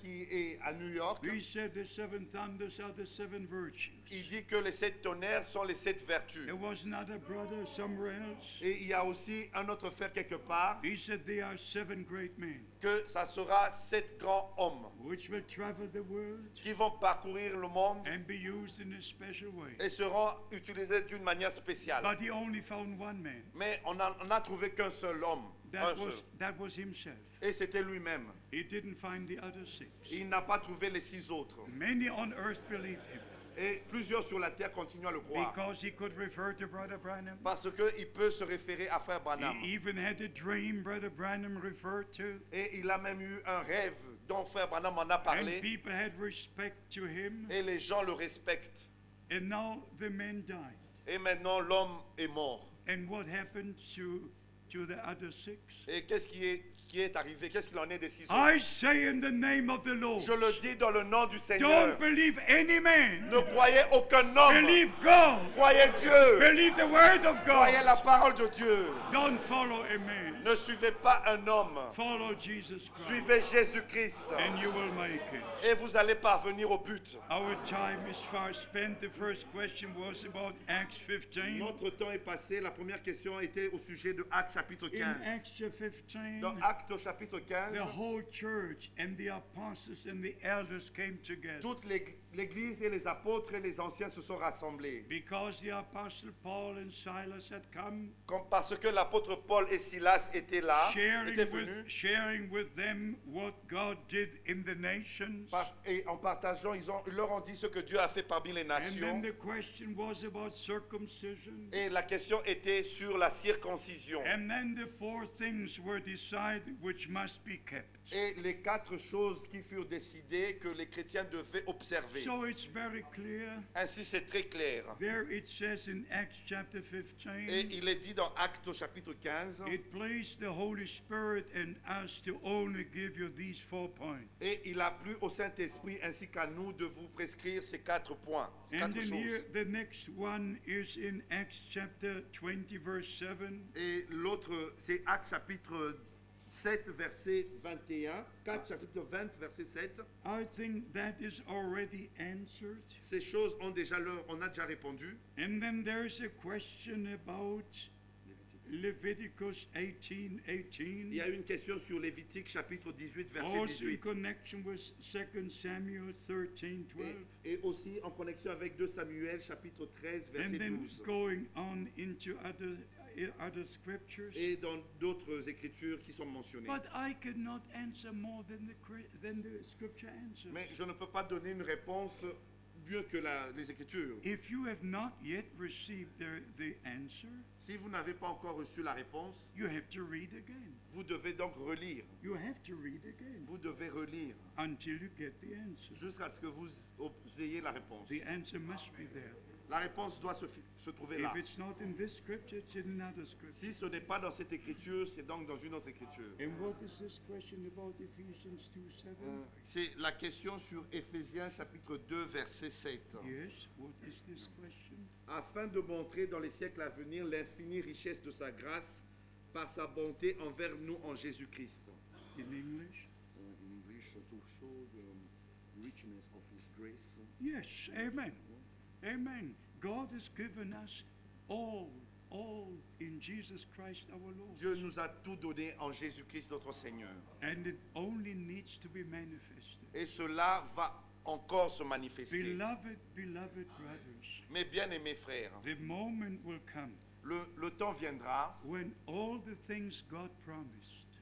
qui est à New York, he said the seven thunders are the seven virtues. il dit que les 7 tonnerres sont les 7 vertus. There was another brother somewhere else. Et il y a aussi un autre frère quelque part, He said they are seven great men que ça sera 7 grands hommes which will travel the world qui vont parcourir le monde and be used in a special way. et seront utilisés d'une manière spéciale. But he only found one man. Mais on n'a trouvé qu'un seul homme, un seul. That was himself. Et c'était lui-même. He didn't find the other six. Il n'a pas trouvé les 6 autres. Many on earth believed him Et plusieurs sur la terre continuent à le croire. because he could refer to Brother Branham. Parce qu'il peut se référer à Frère Branham. He even had a dream Brother Branham referred to. Et il a même eu un rêve dont Frère Branham en a And parlé. people had respect to him. Et les gens le respectent. And now the man died. Et maintenant l'homme est mort. And what happened to the other six? Et qu'est-ce qui est arrivé? Qu'est-ce qu'il en est des 6 I autres? say in the name of the Lord, Je le dis dans le nom du don't Seigneur. believe any man. Ne croyez aucun homme. Believe God. Croyez Dieu. Believe the word of Croyez God. la parole de Dieu. Don't follow a man. Ne suivez pas un homme. Follow Jesus Christ. Suivez Jésus-Christ. And you will make it. Et vous allez parvenir au but. Our time is far spent. The first question was about Acts 15. Notre temps est passé. La première question était au sujet de Actes chapitre In 15. Acts 15, Dans Actes chapitre 15, the whole church and the apostles and the elders came together toute l'Église et les apôtres et les anciens se sont rassemblés. because the apostle Paul and Silas had come, Parce que l'apôtre Paul et Silas étaient là, étaient venus. sharing with them what God did in the nations. Et en partageant, ils leur ont dit ce que Dieu a fait parmi les And then nations. the question was about circumcision. Et la question était sur la circoncision. And then the four things were decided which must be kept. Et les 4 choses qui furent décidées que les chrétiens devaient observer. So it's very clear. Ainsi, c'est très clair. There it says in Acts chapter Et 15, il est dit dans Actes au chapitre 15, it pleased the Holy Spirit and us to only give you these 4 points. et il a plu au Saint-Esprit ainsi qu'à nous de vous prescrire ces 4 points, And 4 then choses. here the next one is in Acts chapter 20 verse 7. Et l'autre, c'est Actes chapitre 7, verset 21. 4 chapitre 20, verset 7. I think that is already answered. Ces choses on a déjà répondu. And then there's a question about Leviticus 18:18. Il y a une question sur Lévitique chapitre 18, verset Also in 18. connection with 2 Samuel 13:12. Et aussi en connexion avec 2 Samuel chapitre 13, verset And then 12. going on into other scriptures. Et dans d'autres écritures qui sont mentionnées. But I cannot answer more than the scripture answers. Mais je ne peux pas donner une réponse mieux que les écritures. If you have not yet received the answer, Si vous n'avez pas encore reçu la réponse, you have to read again. vous devez donc relire. You have to read again Vous devez relire until you get the answer. jusqu'à ce que vous ayez la réponse. The answer must be there. La réponse doit se trouver là. If it's not in this scripture, it's in another scripture. Si ce n'est pas dans cette écriture, c'est donc dans une autre écriture. And what is this question about Ephesians 2:7? C'est la question sur Éphésiens chapitre 2, verset 7. Yes, what is this question? Afin de montrer dans les siècles à venir l'infinie richesse de sa grâce par sa bonté envers nous en Jésus-Christ. In English? In English, to show the richness of his grace. Yes, amen. Amen. God has given us all in Jesus Christ our Lord. Dieu nous a tout donné en Jésus-Christ notre Seigneur. And it only needs to be manifested. Et cela va encore se manifester. Beloved brothers, Mes bien-aimés frères, the moment will come le temps viendra when all the things God promised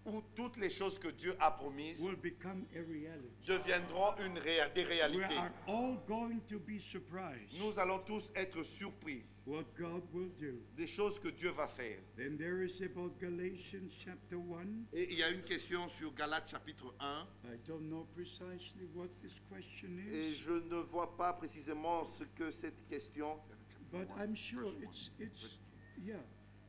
où toutes les choses que Dieu a promises will become a reality. deviendront des We réalités. are all going to be surprised Nous allons tous être surpris what God will do. des choses que Dieu va faire. Then there is about Galatians chapter 1. Et il y a une question sur Galates chapitre 1. I don't know precisely what this question Et is, je ne vois pas précisément ce que cette question. but I'm sure it's yeah.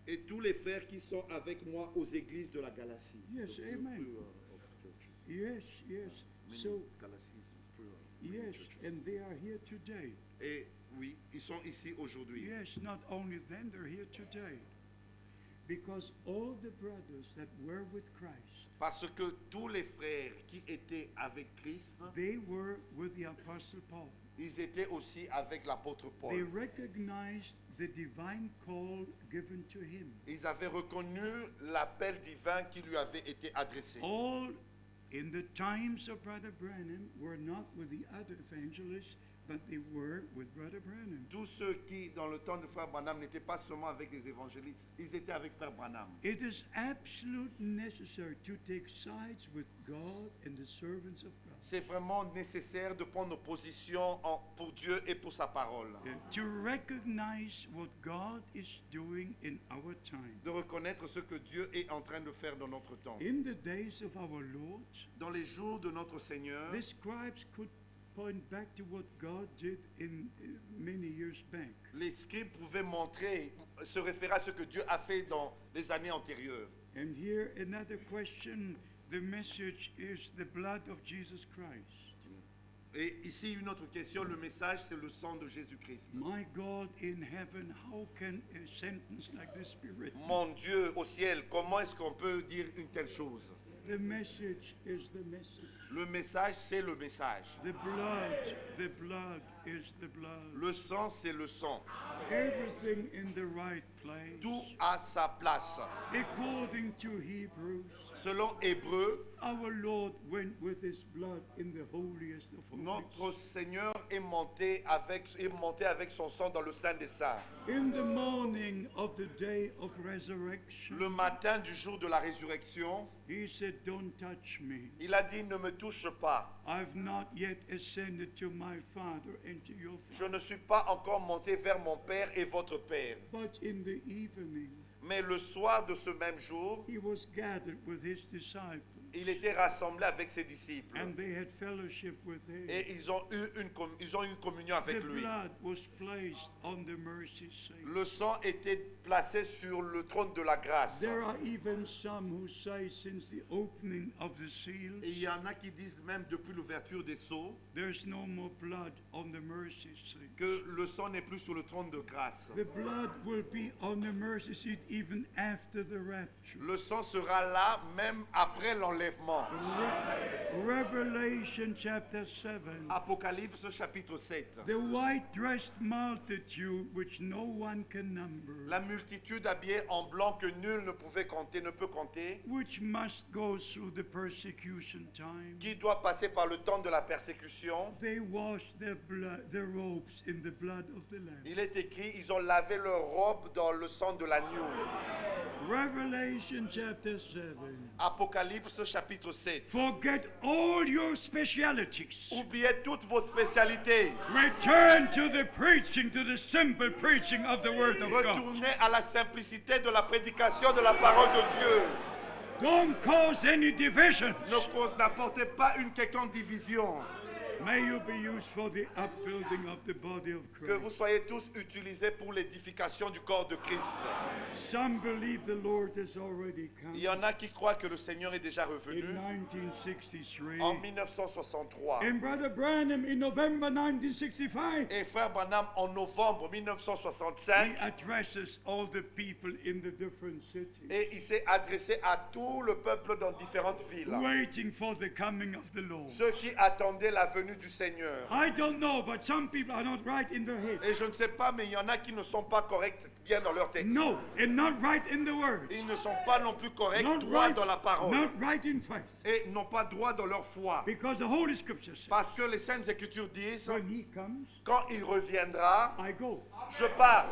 Et tous les frères qui sont avec moi aux églises de la Galatie. Yes, The amen. plural of churches. Yes. Many So Galaxies, plural, many yes, churches. and they are here today. Et oui, ils sont ici aujourd'hui. Yes, not only then, they're here today. Because all the brothers that were with Christ, Parce que tous les frères qui étaient avec Christ, they were with the Apostle Paul. ils étaient aussi avec l'apôtre They Paul. recognized the divine call given to him. Ils avaient reconnu l'appel divin qui lui avait été adressé. All in the times of Brother Branham were not with the other evangelists, but they were with Brother Branham. Tous ceux qui, dans le temps de Frère Branham, n'étaient pas seulement avec les évangélistes, ils étaient avec Frère Branham. It is absolutely necessary to take sides with God and the servants of God. C'est vraiment nécessaire de prendre position pour Dieu et pour sa parole. To recognize what God is doing in our time. De reconnaître ce que Dieu est en train de faire dans notre temps. In the days of our Lord, Dans les jours de notre Seigneur, the scribes could point back to what God did in many years back. les scribes pouvaient montrer, se référer à ce que Dieu a fait dans les années antérieures. And here another question, the message is the blood of Jesus Christ. Et ici, une autre question, le message, c'est le sang de Jésus-Christ. My God in heaven, how can a sentence like this be written? Mon Dieu au ciel, comment est-ce qu'on peut dire une telle chose? The message is the message. Le message, c'est le message. The blood is the blood. Le sang, c'est le sang. Everything in the right place. Tout a sa place. According to Hebrews, Selon Hébreu, our Lord went with his blood in the holiest of holies. notre Seigneur est monté avec son sang dans le Saint des Saints. In the morning of the day of resurrection, Le matin du jour de la résurrection, he said, don't touch me. il a dit, ne me touche pas. I've not yet ascended to my Father and to your Je Father. ne suis pas encore monté vers mon Père et votre Père. But in the evening, Mais le soir de ce même jour, he was gathered with his disciples, il était rassemblé avec ses disciples. and they had fellowship with him. Et ils ont eu une communion avec The lui. blood was placed on the mercy seat. Le sang était placé sur le trône de la grâce. There are even some who say since the opening of the seals, Et il y en a qui disent même depuis l'ouverture des sceaux there's no more blood on the mercy seat. que le sang n'est plus sur le trône de grâce. The blood will be on the mercy seat even after the rapture. Le sang sera là même après l'enlèvement. Revelation chapter 7. Apocalypse chapitre 7. The white-dressed multitude which no one can number, La multitude habillée en blanc que nul ne pouvait compter, ne peut compter, which must go through the persecution time. qui doit passer par le temps de la persécution. They washed their robes in the blood of the Lamb. Il est écrit, ils ont lavé leurs robes dans le sang de l'agneau. Revelation chapter 7. Apocalypse chapitre 7. Forget all your specialities. Oubliez toutes vos spécialités. Return to the preaching, to the simple preaching of the Word of God. Retournez à la simplicité de la prédication de la parole de Dieu. Don't cause any divisions. N'apportez pas une quelconque division. May you be used for the upbuilding of the body of Que vous Christ. soyez tous utilisés pour l'édification du corps de Christ. Some believe the Lord has already come. Il y en a qui croient que le Seigneur est déjà In revenu 1963. en 1963. And Brother Branham in November 1965. Et Frère Branham en novembre He 1965. addresses all the people in the different cities, Et il s'est adressé à tout le peuple dans différentes villes. waiting for the coming of the Lord. Ceux qui attendaient la venue du Seigneur. I don't know, but some people are not right in their head. Et je ne sais pas, mais il y en a qui ne sont pas corrects bien dans leur tête. No, and not right in the words. Ils ne sont pas non plus corrects, Not droits right, dans la parole. not right in faith. Et n'ont pas droit dans leur foi. Because the Holy Scripture says, Parce que les Saintes Écritures disent, when He comes, quand il reviendra, I go. je pars.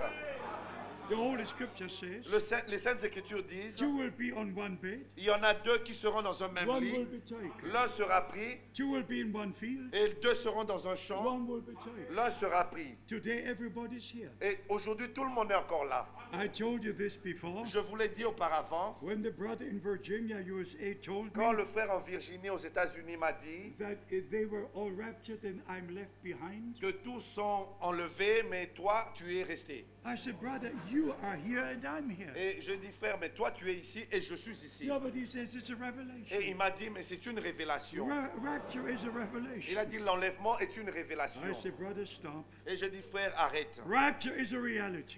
The Holy Scripture says, Les Saintes Écritures disent, two will be on one bed, il y en a deux qui seront dans un même one will lit. be taken. L'un sera pris Two will be in one field, et deux seront dans un champ. one will be taken. L'un sera pris. Today everybody's here. Et aujourd'hui, tout le monde est encore là. I told you this before. Je vous l'ai dit auparavant, When the brother in Virginia, USA, told quand me le frère en Virginie, aux États-Unis, m'a dit that they were all raptured and I'm left behind, que tous sont enlevés, mais toi, tu es resté. I said, brother, you are here and I'm here. Et je dis, frère, mais toi tu es ici et je suis ici. No, but he says it's a Et revelation. il m'a dit, mais c'est une révélation. Rapture is a Il revelation. a dit, l'enlèvement est une révélation. I say, brother, stop. Et je dis, frère, arrête. Rapture is a reality.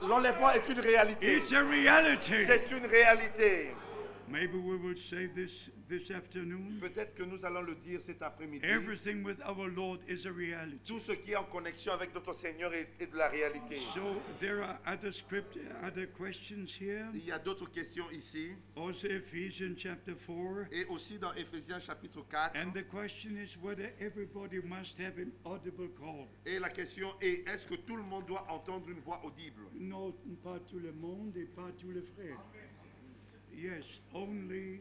L'enlèvement est une réalité. It's a reality. C'est une réalité. Maybe we will say this afternoon. Peut-être que nous allons le dire cet après-midi. Everything with our Lord is a reality. Tout ce qui est en connexion avec notre Seigneur est de la réalité. So there are other questions here. Il y a d'autres questions ici. Also Ephesians chapter 4. Et aussi dans Éphésiens chapitre 4. And the question is whether everybody must have an audible call. Et la question est, est-ce que tout le monde doit entendre une voix audible? Non, pas tout le monde et pas tous les frères. Yes, only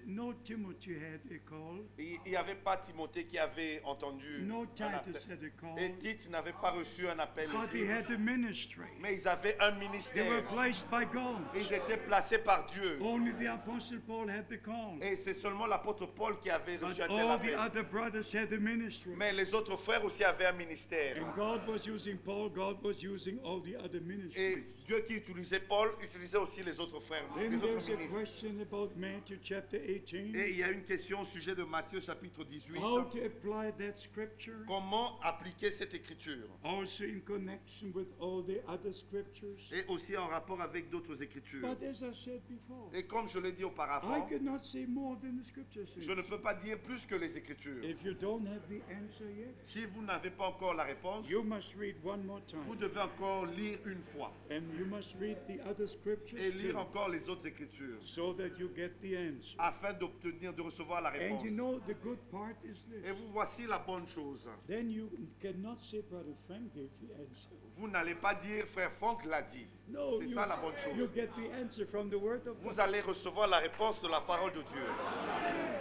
no Timothy had a call. Il n'y avait pas Timothée qui avait entendu No un Titus appel. had a call. Et Tite n'avait pas reçu un appel. But they had a ministry. Mais ils avaient un They were ministère. placed by God. Ils étaient placés par Dieu. Only the Apostle Paul had the call. Et c'est seulement l'apôtre Paul qui avait But reçu un tel all the appel. other brothers had a ministry. Mais les autres frères aussi avaient un ministère. And God was using Paul, God was using all the other Et ministries. Dieu qui utilisait Paul utilisait aussi les autres frères, Then les autres there's a ministres. question about Matthew chapter Et 18. il y a une question au sujet de Matthieu chapitre 18. How to apply that scripture. Comment appliquer cette écriture? Also in connection with all the other scriptures. Et aussi en rapport avec d'autres écritures. But as I said before, Et comme je l'ai dit I auparavant, cannot say more than the scripture says. je ne peux pas dire plus que les écritures. If you don't have the answer yet, Si vous n'avez pas encore la réponse, you must read one more vous time. devez encore lire une fois. And you must read the other scriptures Et lire too, encore les autres écritures. so that you get the answer. Afin d'obtenir, de recevoir la And réponse. you know the good part is Et this. vous voici la bonne chose. Then you cannot say Brother Frank gave the answer. Vous n'allez pas dire frère Franck l'a dit. No, C'est you, ça la bonne you chose. get the answer from the word of Vous God. allez recevoir la réponse de la parole de Dieu.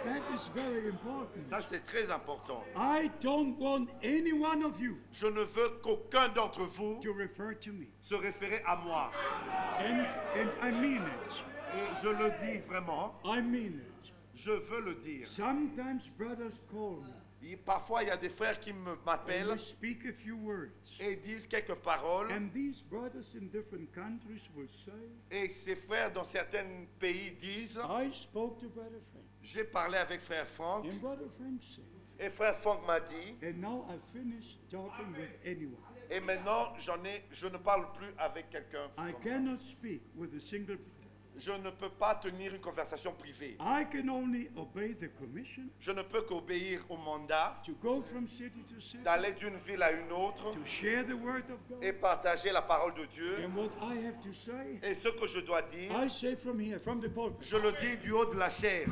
That is very important. Ça, c'est très important. I don't want any one of you Je ne veux qu'aucun d'entre vous to refer to me. se référer à moi. And I mean it. Et je le dis vraiment, I mean it. je veux le dire. Sometimes brothers call me Parfois, il y a des frères qui and m'appellent they speak a few words. et disent quelques paroles. And these brothers in different countries will say, Et ces frères dans certains pays disent, I spoke to Brother Frank. j'ai parlé avec frère Franck. And Brother Frank said, Et frère Franck m'a dit, and now I finished talking with anyone. et maintenant je ne parle plus avec quelqu'un. I cannot speak with a single brother. Je ne peux pas tenir une conversation privée. I can only obey the commission Je ne peux qu'obéir au mandat to go from city to city, d'aller d'une ville à une autre to share the word of God. et partager la parole de Dieu. And what I have to say, Et ce que je dois dire, I say from here, from the pulpit, je le dis du haut de la chair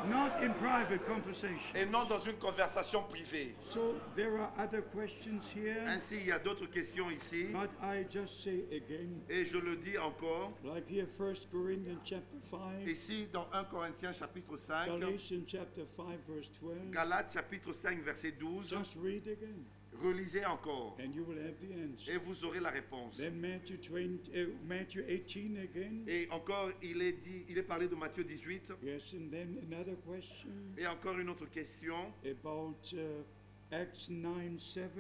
not in private conversation. et non dans une conversation privée. So there are other questions here, Ainsi, il y a d'autres questions ici. but I just say again, Et je le dis encore, like here 1 Corinthians chapter 5, ici dans 1 Corinthiens chapitre 5, Galatians chapter 5 verse 12, Galates chapitre 5 verset 12, just read again, relisez encore and you will have the answer. et vous aurez la réponse. Then Matthew 18 again, Et encore, il est parlé de Matthieu 18. yes, and then another question Et encore une autre question about Acts 9:7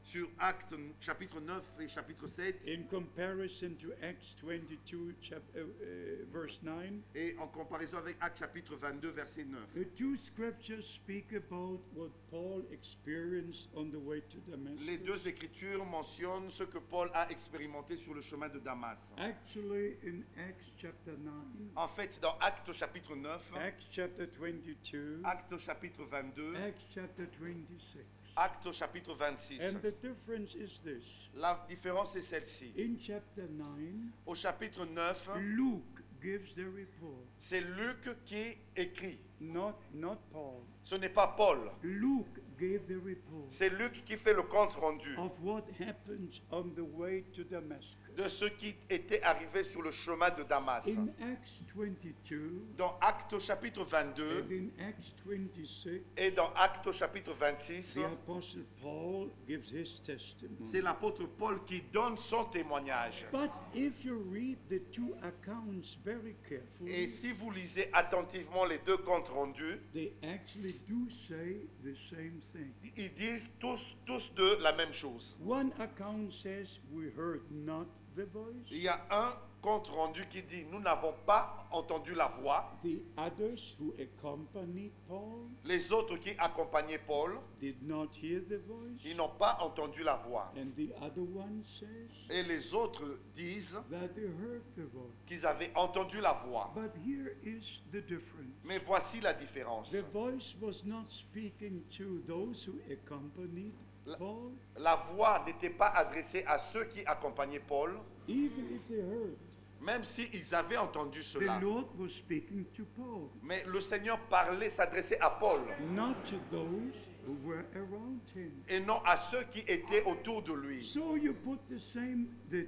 sur Actes chapitre 9 et chapitre 7. in comparison to Acts 22 verse 9. Et en comparaison avec Actes chapitre 22 verset 9. The two scriptures speak about what Paul experienced on the way to Damascus. Les deux écritures mentionnent ce que Paul a expérimenté sur le chemin de Damas. Actually, in Acts chapter 9, En fait, dans Actes chapitre 9, Acts chapter 22, Actes chapitre 22, Acts chapter 26. Actes chapitre 26. And the difference is this. La différence est celle-ci. In chapter 9, Au chapitre 9, Luke gives the report, c'est Luc qui écrit. not Paul. Ce n'est pas Paul. Luke gave the report C'est Luc qui fait le compte rendu of what happened on the way to Damascus. de ceux qui étaient arrivés sur le chemin de Damas. In Acts 22 Dans Actes au chapitre and 22 in Acts 26, et dans Actes au chapitre 26, the Apostle Paul gives his c'est testimony. l'apôtre Paul qui donne son témoignage. But if you read the two accounts very Et carefully, si vous lisez attentivement les deux comptes rendus, they actually do say the same thing. ils disent tous deux la même chose. One account says, we heard not the voice. Il y a un compte rendu qui dit nous n'avons pas entendu la voix. The others who accompanied Paul Les autres qui accompagnaient Paul, did not hear the voice. ils n'ont pas entendu la voix. And the other one says Et les autres disent that they heard the voice. qu'ils avaient entendu la voix. But here is the difference. Mais voici la différence. The voice was not speaking to those who accompanied Paul, La voix n'était pas adressée à ceux qui accompagnaient Paul, even if they heard. même s'ils avaient entendu cela. The Lord was speaking to Paul, Mais le Seigneur parlait, s'adressait à Paul not to those who were around him. et non à ceux qui étaient autour de lui. So you put the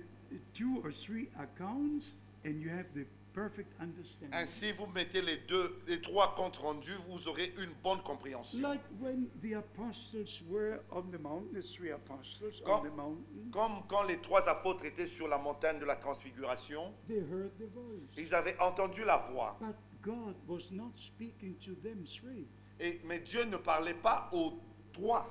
two or three accounts, and you have the perfect understanding. Ainsi, vous mettez les trois comptes rendus, vous aurez une bonne compréhension. Like when the apostles were on the mountain, the three apostles Quand- on the mountain, Comme quand les trois apôtres étaient sur la montagne de la transfiguration, they heard the voice. ils avaient entendu la voix. But God was not speaking to them three. Mais Dieu ne parlait pas aux trois.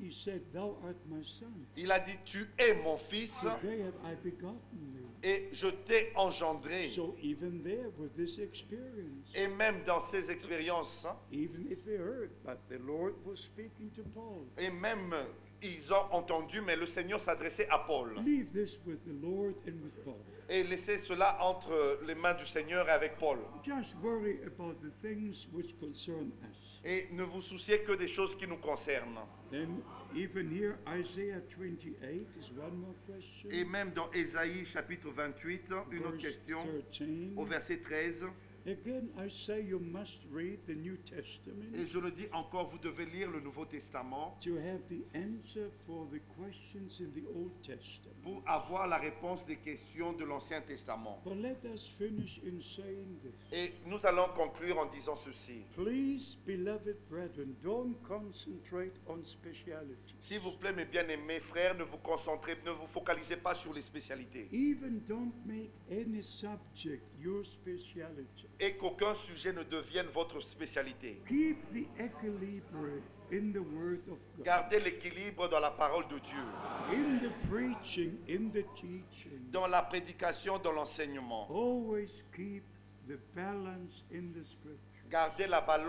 He said, Thou art my son. Il a dit, tu es mon fils Today have I begotten thee. et je t'ai engendré. So even there with this experience, Et même dans ces expériences, even if they heard, but the Lord was speaking to Paul. et même ils ont entendu, mais le Seigneur s'adressait à Paul. Leave this with the Lord and with Paul. Et laissez cela entre les mains du Seigneur et avec Paul. Just worry about the things which concern us. Et ne vous souciez que des choses qui nous concernent. Then even here, Isaiah 28 is one more question. Et même dans Ésaïe chapitre 28, une autre Verse question, 13. au verset 13. Again, I say you must read the New Testament Et je le dis encore, vous devez lire le Nouveau Testament to have the answer for the questions in the Old Testament. pour avoir la réponse des questions de l'Ancien Testament. But let us finish in saying this. Et nous allons conclure en disant ceci. Please, beloved brethren, don't concentrate on speciality. S'il vous plaît, mes bien-aimés frères, ne vous focalisez pas sur les spécialités. Even don't make any subject your speciality. Et qu'aucun sujet ne devienne votre spécialité. Keep the equilibrium in the Word of God, Gardez l'équilibre dans la parole de Dieu, in the preaching, in the teaching. dans la prédication, dans l'enseignement. Always keep the balance in the Scripture. Gardez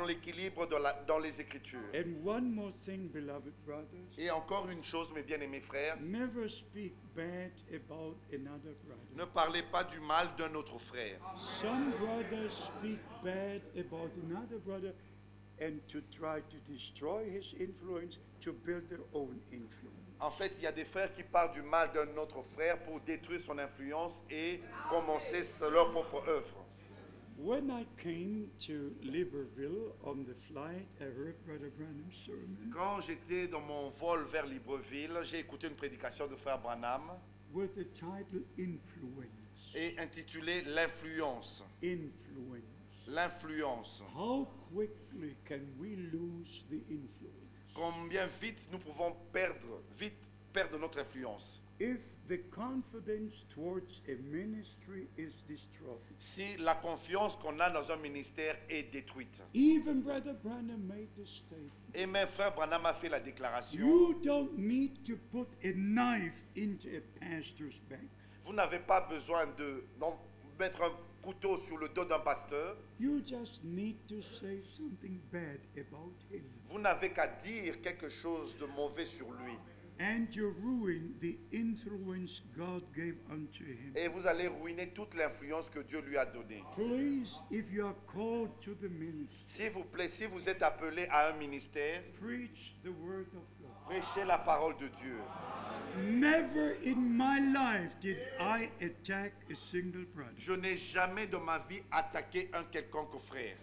l'équilibre dans les Écritures. And one more thing, beloved brothers, Et encore une chose, mes bien-aimés frères, never speak bad about another brother. ne parlez pas du mal d'un autre frère. Some brothers speak bad about another brother and to try to destroy his influence, to build their own influence. En fait, il y a des frères qui parlent du mal d'un autre frère pour détruire son influence et commencer leur propre œuvre. When I came to Libreville on the flight, I heard Brother Branham's sermon Quand j'étais dans mon vol vers Libreville, j'ai écouté une prédication de frère Branham with the title Influence. et intitulée L'influence. Influence. L'influence. How quickly can we lose the influence? Combien vite nous pouvons perdre notre influence. If the confidence towards a ministry is destroyed. Si la confiance qu'on a dans un ministère est détruite. Even Brother Branham made the statement. Et même frère Branham a fait la déclaration. You don't need to put a knife into a pastor's back. Vous n'avez pas besoin de mettre un couteau sur le dos d'un pasteur. You just need to say something bad about him. Vous n'avez qu'à dire quelque chose de mauvais sur lui. And you ruin the influence God gave unto him. Et vous allez ruiner toute l'influence que Dieu lui a donnée. Please, if you are called to the ministry, S'il vous plaît, si vous êtes appelé à un ministère, preach the word of God. prêchez la parole de Dieu. Never in my life did I attack a single brother. Je n'ai jamais de ma vie attaqué un quelconque frère.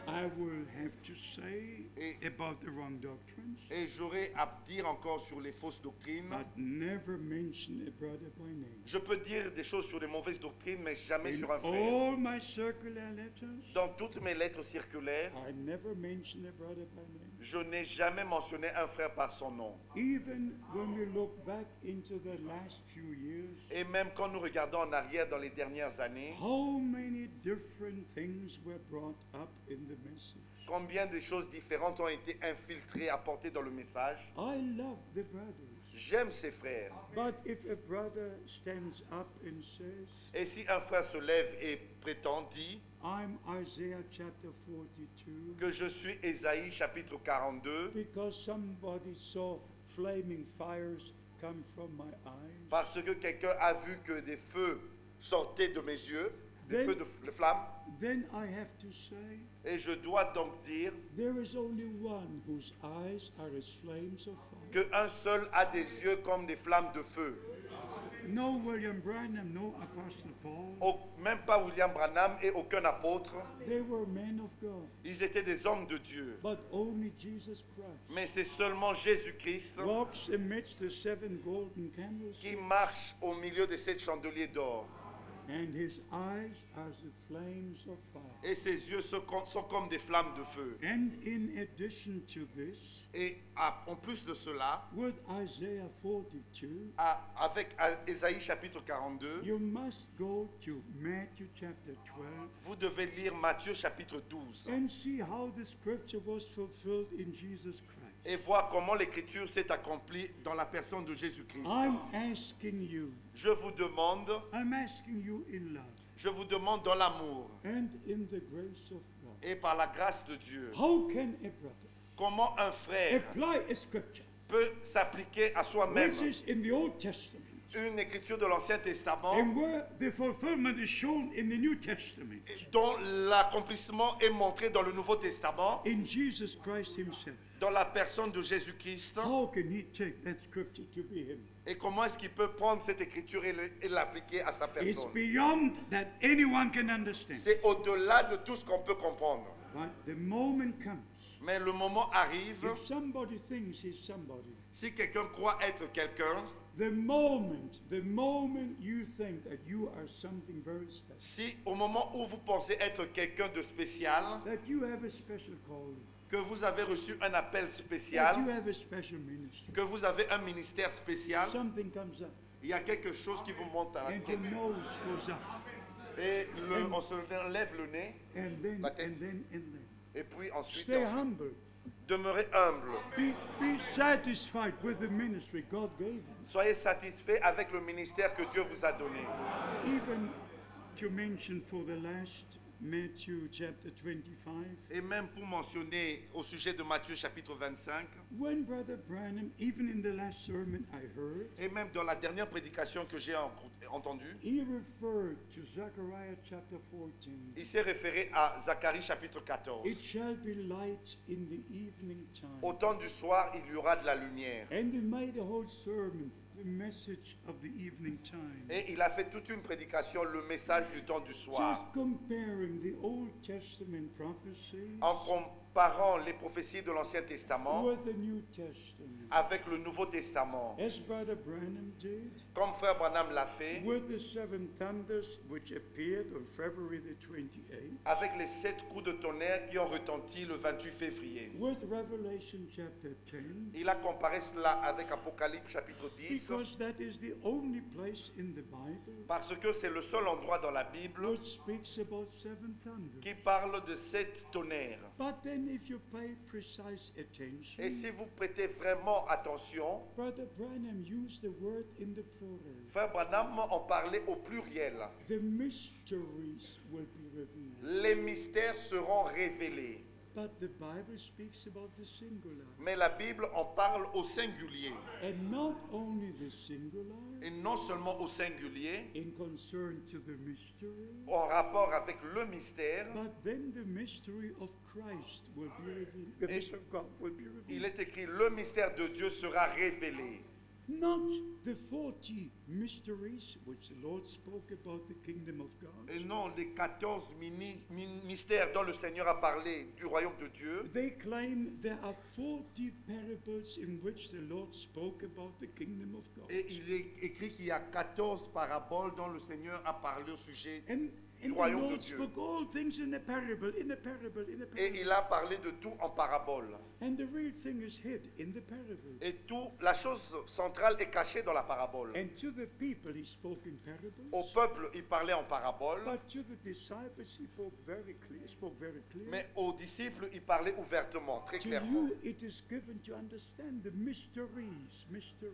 I will have to say Et- about the wrong doctrines, Et j'aurai à dire encore sur les fausses doctrines. but never mention a brother by name. Je peux dire des choses sur les mauvaises doctrines, mais jamais In sur un frère. all my circular letters, Dans toutes mes lettres circulaires, I never mention a brother by name. je n'ai jamais mentionné un frère par son nom. Even when we look back into the last few years, Et même quand nous regardons en arrière dans les dernières années, how many different things were brought up in the message. combien de choses différentes ont été infiltrées, apportées dans le message. I love the brothers. J'aime ces frères. But if a brother stands up and says, Et si un frère se lève et prétend, dit I'm Isaiah chapter 42, que je suis Ésaïe chapitre 42, because somebody saw flaming fires come from my eyes, parce que quelqu'un a vu que des feux sortaient de mes yeux, des Then- feux de flammes, then I have to say, et je dois donc dire there is only one whose eyes are as flames of fire. qu'un seul a des yeux comme des flammes de feu. No William Branham, no Apostle Paul. Même pas William Branham et aucun apôtre. They were men of God, Ils étaient des hommes de Dieu. but only Jesus Christ Mais c'est seulement Jésus-Christ walks amidst the seven golden qui candlesticks, marche au milieu de ces chandeliers d'or. and his eyes are the flames of fire. Et ses yeux sont comme des flammes de feu. And in addition to this, Et en plus de cela, with Isaiah 42, avec Ésaïe chapitre 42, you must go to Matthew chapter 12 vous devez lire Matthieu chapitre 12 and see how the scripture was fulfilled in Jesus Christ. et voir comment l'écriture s'est accomplie dans la personne de Jésus-Christ. I'm asking you, Je vous demande, I'm asking you in love je vous demande dans l'amour and in the grace of God, et par la grâce de Dieu, how can a brother comment un frère apply a scripture peut s'appliquer à soi-même which is in the Old Testament une écriture de l'Ancien Testament and where the fulfillment is shown in the New Testament, dont l'accomplissement est montré dans le Nouveau Testament, in Jesus Christ himself? dans la personne de Jésus-Christ? How can he take that scripture to be him? Et comment est-ce qu'il peut prendre cette écriture et l'appliquer à sa It's personne? beyond that anyone can understand. C'est au-delà de tout ce qu'on peut comprendre. But the moment comes, Mais le moment arrive, if somebody thinks he's somebody, si quelqu'un croit être quelqu'un, the moment you think that you are something very special, si au moment où vous pensez être quelqu'un de spécial, that you have a special calling, que vous avez reçu un appel that spécial, you have a special ministry, que vous avez un ministère spécial, something comes up il y a quelque chose qui vous monte à la and your tête. nose goes up, Et on se lève le nez, and then, La tête. and then, and then. et puis ensuite, Stay humble. demeurez humble. Be satisfied with the ministry God gave you. Soyez satisfait avec le ministère que Dieu vous a donné. Even to mention for the last Matthew chapter 25, Et même pour mentionner au sujet de Matthieu chapitre 25, when Brother Branham, even in the last sermon I heard, et même dans la dernière prédication que j'ai entendue, he referred to Zechariah chapter 14. il s'est référé à Zacharie chapitre 14. It shall be light in the evening time. Au temps du soir, il y aura de la lumière. And he made a whole sermon, the message of the evening time. Et il a fait toute une prédication, le message du temps du soir, Just comparing the Old Testament prophecies en comparant les prophéties de l'Ancien Testament with the New Testament. avec le Nouveau Testament. As Brother Branham did, Comme Frère Branham l'a fait, with the seven thunders which appeared on February the 28th, avec les 7 coups de tonnerre qui ont retenti le 28 février. with Revelation chapter 10, Il a comparé cela avec Apocalypse chapitre 10, because that is the only place in the Bible parce que c'est le seul endroit dans la Bible which speaks about seven thunders. qui parle de 7 tonnerres. But then if you pay precise attention, Et si vous prêtez vraiment attention, Brother Branham used the word in the plural. Frère Branham en parlait au pluriel. The mysteries will be revealed. Les mystères seront révélés. But the Bible speaks about the singular. Mais la Bible en parle au singulier. And not only the singular Et non seulement au singulier, in concern to the mystery, en rapport avec le mystère, but then the mystery of Christ will be revealed. The Et- mystery of God will be il revealed. est écrit, le mystère de Dieu sera révélé. not the 40 mysteries which the Lord spoke about the kingdom of God. Et non les 14 mystères dont le Seigneur a parlé du royaume de Dieu. They claim there are 40 parables in which the Lord spoke about the kingdom of God. Et il est écrit qu'il y a 14 paraboles dont le Seigneur a parlé au sujet And du the royaume de Lord Dieu. spoke all things in a parable, in a parable, in a Et parable. il a parlé de tout en parabole. And the real thing is hid in the parable. Et tout, la chose centrale est cachée dans la parabole. And to the people he spoke in parables. Au peuple, il parlait en parabole, But to the disciples he spoke very clear. mais aux disciples, il parlait ouvertement, très To clairement. you it is given to understand the mysteries.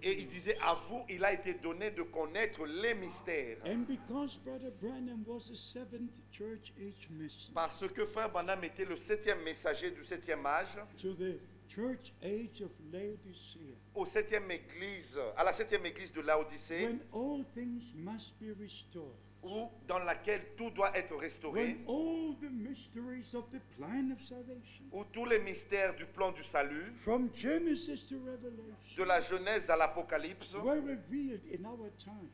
Et il disait, à vous, il a été donné de connaître les mystères. And because Brother Branham was a seventh church age messenger Parce que Frère Branham était le 7e messager du 7e âge, to the church age of Laodicea, au 7e église, à la 7e église de Laodicée, when all things must be restored, dans laquelle tout doit être restauré, when all the mysteries of the plan of salvation, où tous les mystères du plan du salut, from Genesis to de Revelation, la Genèse à l'Apocalypse, were revealed in our time.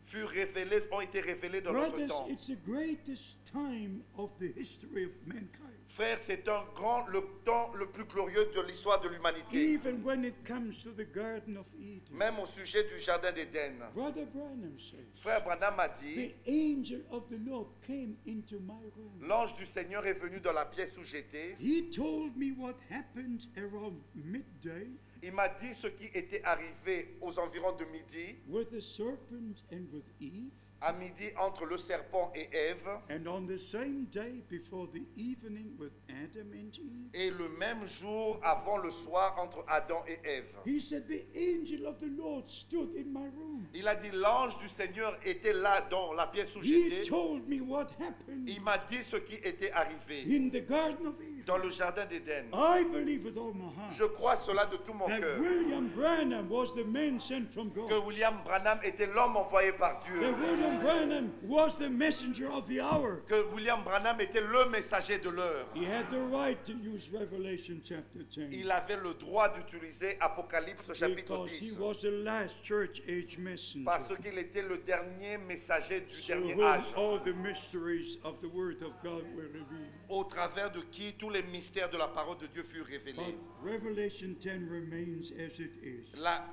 ont été révélés dans notre Brothers, temps. it's the greatest time of the history of mankind. Frère, c'est le temps le plus glorieux de l'histoire de l'humanité. Even when it comes to the Garden of Eden, Même au sujet du jardin d'Éden. Brother Branham says, Frère Branham a the dit, angel of the Lord came into my room. l'ange du Seigneur est venu dans la pièce où j'étais. He told me what happened around midday Il m'a dit ce qui était arrivé aux environs de midi, with the serpent and with Eve, à midi entre le serpent et Ève, and on the same day before the evening with Adam and Eve. et le même jour avant le soir entre Adam et Ève. He said, the angel of the Lord stood in my room. Il a dit, l'ange du Seigneur était là dans la pièce où He j'étais. told me what happened Il m'a dit ce qui était arrivé in the Garden of Eden. dans le jardin d'Éden. I believe with all my heart Je crois cela de tout mon that cœur. William Branham was the man sent from Que God. William Branham était l'homme envoyé par Dieu. That William Branham was the messenger of the hour. Que William Branham était le messager de l'heure. He had the right to use Revelation chapter 10 Il avait le droit d'utiliser Apocalypse chapitre because he 10. was the last church age messenger. Parce qu'il était le dernier messager du Through dernier whom âge. all the mysteries of the Word of God were revealed. Au travers de qui tous les mystères de la parole de Dieu furent révélés. But Revelation 10 remains as it is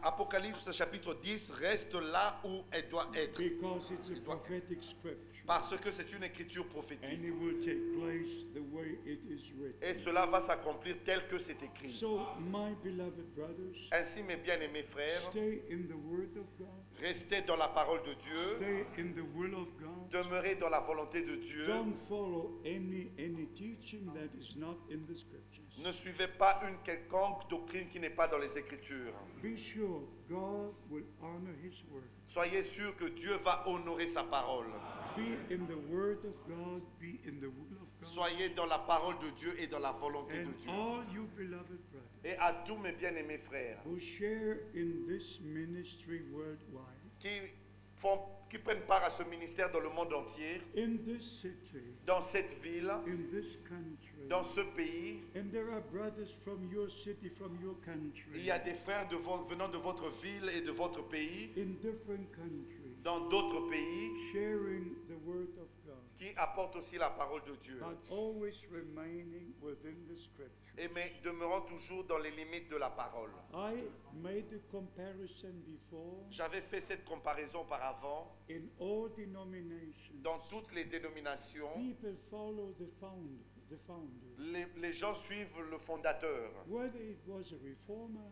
L'Apocalypse chapitre 10 reste là où elle doit être. because it's a prophetic scripture Parce que c'est une écriture and prophétique. it will take place the way it is Et written. cela va s'accomplir tel que c'est écrit. So, my beloved brothers, Ainsi, mes bien-aimés frères, stay in the Word of God, restez dans la parole de Dieu, stay in the will of God. demeurez dans la volonté de Dieu. Don't follow any teaching that is not in the scriptures. Ne suivez pas une quelconque doctrine qui n'est pas dans les Écritures. Be sure God will honor His word. Soyez sûrs que Dieu va honorer sa parole. Be in the word of God, be in the will of God. Soyez dans la parole de Dieu et dans la volonté de And Dieu. all you beloved brothers Et à tous mes bien-aimés frères who share in this ministry worldwide, qui prennent part à ce ministère dans le monde entier, in this city, dans cette ville, in this country, dans ce pays, and there are brothers from your city, from your il country, y a des frères venant de votre ville et de votre pays, in different countries, dans d'autres pays, sharing the word of God, qui apportent aussi la parole de Dieu. but always remaining within the scripture. Mais demeurant toujours dans les limites de la parole. I made a comparison before J'avais fait cette comparaison auparavant. in all denominations. Dans toutes les dénominations, People follow the founder. les gens suivent le fondateur. Whether it was a reformer,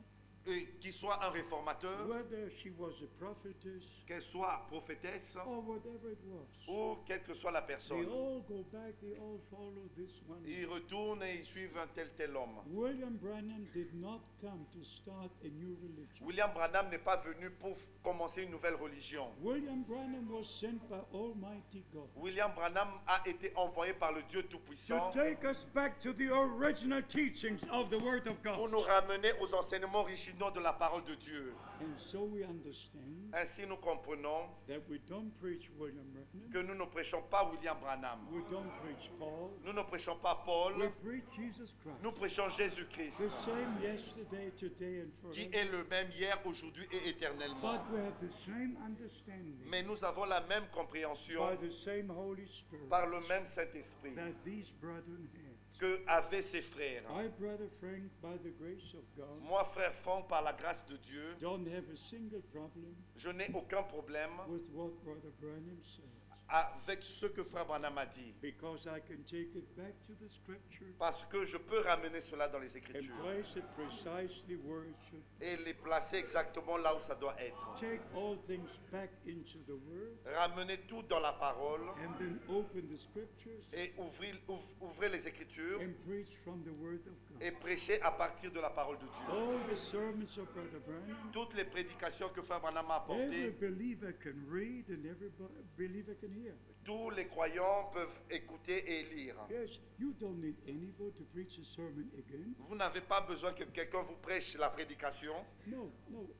Qu'il soit un réformateur, whether she was a prophetess, qu'elle soit prophétesse, or whatever it was, ou quelle que soit la they personne. all go back, they all follow this one. Ils retournent et ils suivent un tel homme. William Branham did not come to start a new religion. William Branham n'est pas venu pour commencer une nouvelle religion. William Branham was sent by Almighty God William Branham a été envoyé par le Dieu to Tout-Puissant take us back to the original teachings of the Word of pour God. nous ramener aux enseignements originaux sinon de la parole de Dieu. And so we understand Ainsi nous comprenons that we don't preach William que Branham, nous ne prêchons pas William Branham. we don't preach Paul, Nous ne prêchons pas Paul. we preach Jesus Nous Christ, prêchons Jésus-Christ, the same yesterday, today, and qui forever. est le même hier, aujourd'hui et éternellement. But we have the same understanding Mais nous avons la même compréhension by the same Holy Spirit par le même Saint-Esprit that these brethren had. que avaient ses frères. I, Brother Frank, by the grace of God, Moi, frère Franck, par la grâce de Dieu, don't have a single problem je n'ai aucun problème with what Brother Branham said, avec ce que frère Branham a dit. because I can take it back to the Scripture Parce que je peux ramener cela dans les and Écritures place it precisely where it should be. et les placer exactement là où ça doit être. Take all things back into the Word Ramener tout dans la parole and then open the Scriptures et ouvrez les Écritures and preach from the Word of God. et prêcher à partir de la parole de Dieu. All the sermons of Brother Branham, Toutes les prédications que frère Branham a every apportées, believer can read and every believer can hear. tous les croyants peuvent écouter et lire. Yes, you don't need anybody to preach a sermon again. Vous n'avez pas besoin que quelqu'un vous prêche la prédication, No,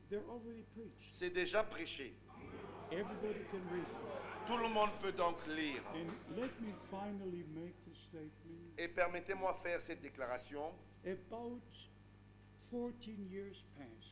they're already preached. c'est déjà prêché. Everybody can read. Tout le monde peut donc lire. And let me finally make the statement. Et permettez-moi faire cette déclaration. About 14 years past,